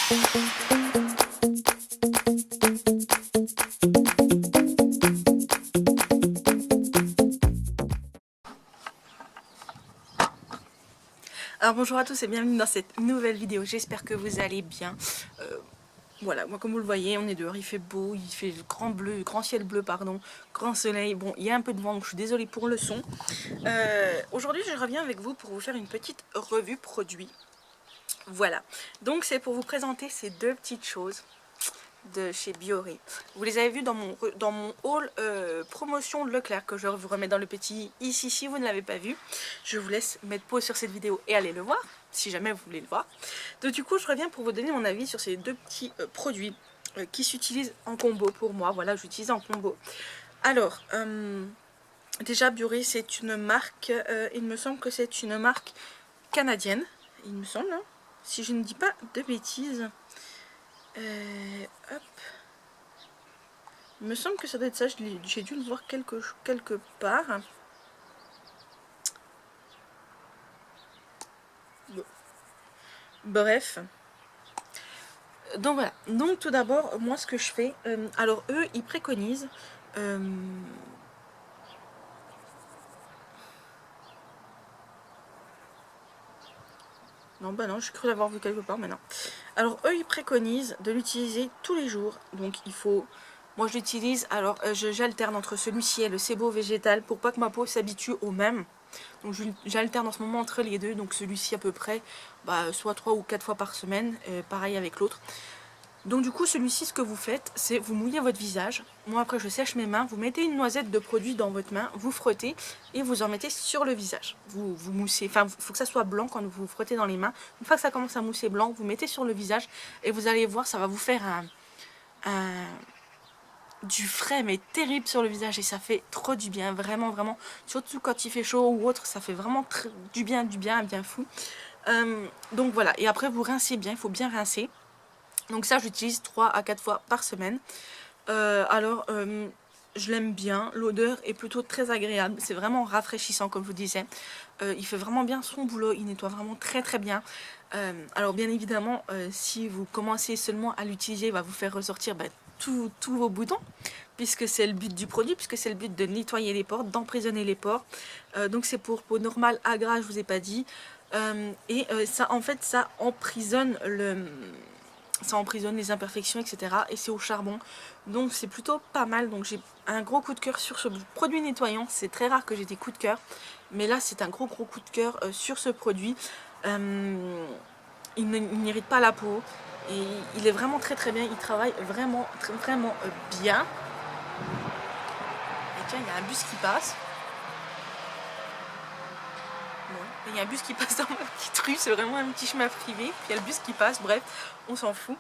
Alors bonjour à tous et bienvenue dans cette nouvelle vidéo, j'espère que vous allez bien. Voilà, moi comme vous le voyez, on est dehors, il fait beau, il fait grand ciel bleu, pardon, grand soleil. Bon, il y a un peu de vent, donc je suis désolée pour le son. Aujourd'hui, je reviens avec vous pour vous faire une petite revue produit. Voilà, donc c'est pour vous présenter ces deux petites choses de chez Bioré. Vous les avez vues dans mon haul promotion de Leclerc que je vous remets dans le petit ici si vous ne l'avez pas vu. Je vous laisse mettre pause sur cette vidéo et aller le voir si jamais vous voulez le voir. Donc du coup je reviens pour vous donner mon avis sur ces deux petits produits qui s'utilisent en combo pour moi. Voilà, j'utilise en combo. Alors déjà Bioré c'est une marque, il me semble que c'est une marque canadienne, il me semble, hein, si je ne dis pas de bêtises. Hop. Il me semble que ça doit être ça, j'ai dû le voir quelque part. Bon. Bref. Donc voilà. Donc tout d'abord, moi ce que je fais, alors eux ils préconisent non bah non, je cru l'avoir vu quelque part mais non. Alors eux ils préconisent de l'utiliser tous les jours. Donc il faut... Moi je l'utilise, alors j'alterne entre celui-ci et le sebo végétal pour pas que ma peau s'habitue au même. Donc j'alterne en ce moment entre les deux, donc celui-ci à peu près soit 3 ou 4 fois par semaine, pareil avec l'autre. Donc du coup celui-ci, ce que vous faites, c'est vous mouillez votre visage. Moi après je sèche mes mains, vous mettez une noisette de produit dans votre main, vous frottez et vous en mettez sur le visage. Vous moussez, enfin il faut que ça soit blanc quand vous frottez dans les mains. Une fois que ça commence à mousser blanc, vous mettez sur le visage et vous allez voir, ça va vous faire du frais mais terrible sur le visage et ça fait trop du bien, vraiment vraiment, surtout quand il fait chaud ou autre, ça fait vraiment du bien bien fou. Donc voilà, et après vous rincez bien, il faut bien rincer. Donc ça j'utilise 3 à 4 fois par semaine. Je l'aime bien, l'odeur est plutôt très agréable, c'est vraiment rafraîchissant comme je vous disais. Il fait vraiment bien son boulot, il nettoie vraiment très bien. Alors bien évidemment, si vous commencez seulement à l'utiliser, il va vous faire ressortir tous vos boutons, puisque c'est le but du produit, puisque c'est le but de nettoyer les pores, d'emprisonner les pores. Donc c'est pour peau normale, à gras, je vous ai pas dit. Ça en fait ça emprisonne les imperfections, etc. Et c'est au charbon, donc c'est plutôt pas mal. Donc j'ai un gros coup de cœur sur ce produit nettoyant. C'est très rare que j'ai des coups de cœur, mais là c'est un gros coup de cœur sur ce produit. Il n'irrite pas la peau et il est vraiment très bien. Il travaille vraiment bien. Et tiens, il y a un bus qui passe. Il y a un bus qui passe dans ma petite rue, c'est vraiment un petit chemin privé. Puis il y a le bus qui passe, bref, on s'en fout.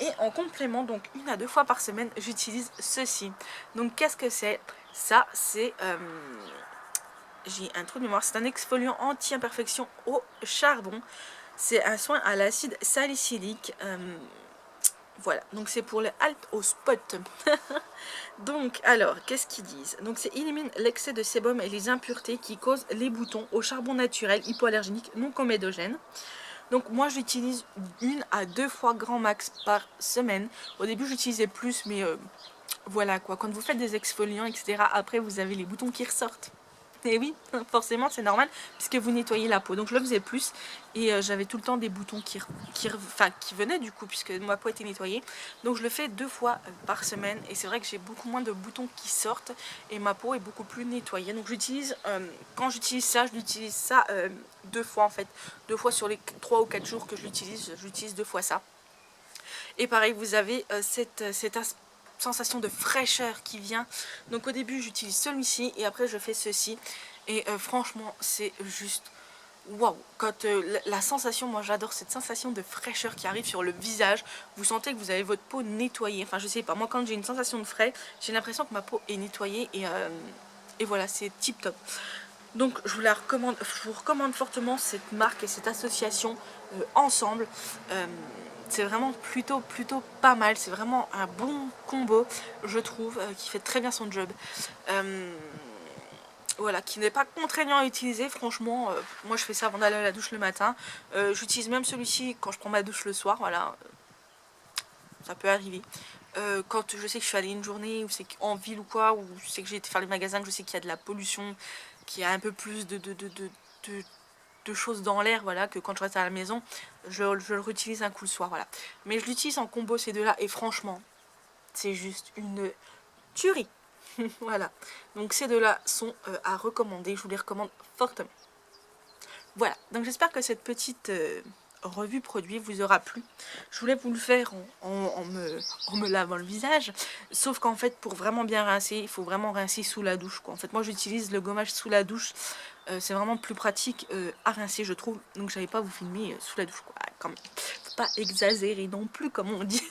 Et en complément, donc 1 à 2 fois par semaine, j'utilise ceci. Donc qu'est-ce que c'est? Ça, c'est... j'ai un trou de mémoire. C'est un exfoliant anti-imperfection au charbon. C'est un soin à l'acide salicylique. Voilà, donc c'est pour les halt au spot. Donc, alors, qu'est-ce qu'ils disent? Donc, c'est élimine l'excès de sébum et les impuretés qui causent les boutons au charbon naturel, hypoallergénique, non comédogène. Donc, moi, j'utilise 1 à 2 fois grand max par semaine. Au début, j'utilisais plus, mais voilà quoi. Quand vous faites des exfoliants, etc., après, vous avez les boutons qui ressortent. Et oui, forcément c'est normal puisque vous nettoyez la peau. Donc je le faisais plus et j'avais tout le temps des boutons qui venaient du coup puisque ma peau était nettoyée. Donc je le fais 2 fois par semaine et c'est vrai que j'ai beaucoup moins de boutons qui sortent et ma peau est beaucoup plus nettoyée. Donc j'utilise, quand j'utilise ça, je l'utilise ça 2 fois en fait. 2 fois sur les 3 ou 4 jours que j'utilise 2 fois ça. Et pareil, vous avez cette sensation de fraîcheur qui vient. Donc au début j'utilise celui-ci et après je fais ceci et franchement c'est juste waouh. Quand la sensation, moi j'adore cette sensation de fraîcheur qui arrive sur le visage. Vous sentez que vous avez votre peau nettoyée, enfin je sais pas, moi quand j'ai une sensation de frais, j'ai l'impression que ma peau est nettoyée et voilà, c'est tip top. Donc je vous recommande fortement cette marque et cette association ensemble. C'est vraiment plutôt pas mal, c'est vraiment un bon combo je trouve, qui fait très bien son job. Voilà, qui n'est pas contraignant à utiliser, franchement, moi je fais ça avant d'aller à la douche le matin, j'utilise même celui-ci quand je prends ma douche le soir, voilà. ça peut arriver. Quand je sais que je suis allée une journée, ou c'est en ville ou quoi, ou je sais que j'ai été faire les magasins, je sais qu'il y a de la pollution, qu'il y a un peu plus de choses dans l'air, voilà, que quand je reste à la maison, je le réutilise un coup le soir, voilà. Mais je l'utilise en combo ces deux-là, et franchement, c'est juste une tuerie. Voilà, donc ces deux-là sont à recommander, je vous les recommande fortement. Voilà, donc j'espère que cette petite revue produit vous aura plu. Je voulais vous le faire en me lavant le visage, sauf qu'en fait pour vraiment bien rincer, il faut vraiment rincer sous la douche, quoi. En fait moi j'utilise le gommage sous la douche, c'est vraiment plus pratique à rincer je trouve, donc j'avais pas vous filmer sous la douche, quoi. Quand même, faut pas exagérer non plus comme on dit.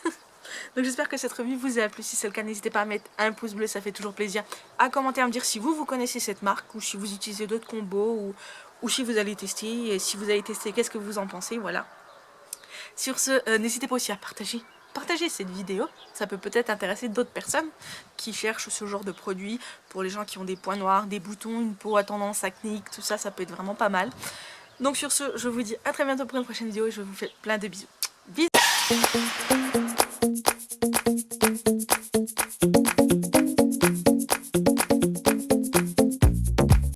Donc j'espère que cette revue vous a plu. Si c'est le cas, n'hésitez pas à mettre un pouce bleu, ça fait toujours plaisir. À commenter, à me dire si vous connaissez cette marque, ou si vous utilisez d'autres combos, ou si vous allez tester. Et si vous allez tester, qu'est-ce que vous en pensez, voilà. Sur ce, n'hésitez pas aussi à partager cette vidéo. Ça peut peut-être intéresser d'autres personnes qui cherchent ce genre de produit. Pour les gens qui ont des points noirs, des boutons, une peau à tendance acnéique, tout ça, ça peut être vraiment pas mal. Donc sur ce, je vous dis à très bientôt pour une prochaine vidéo et je vous fais plein de bisous. Bisous.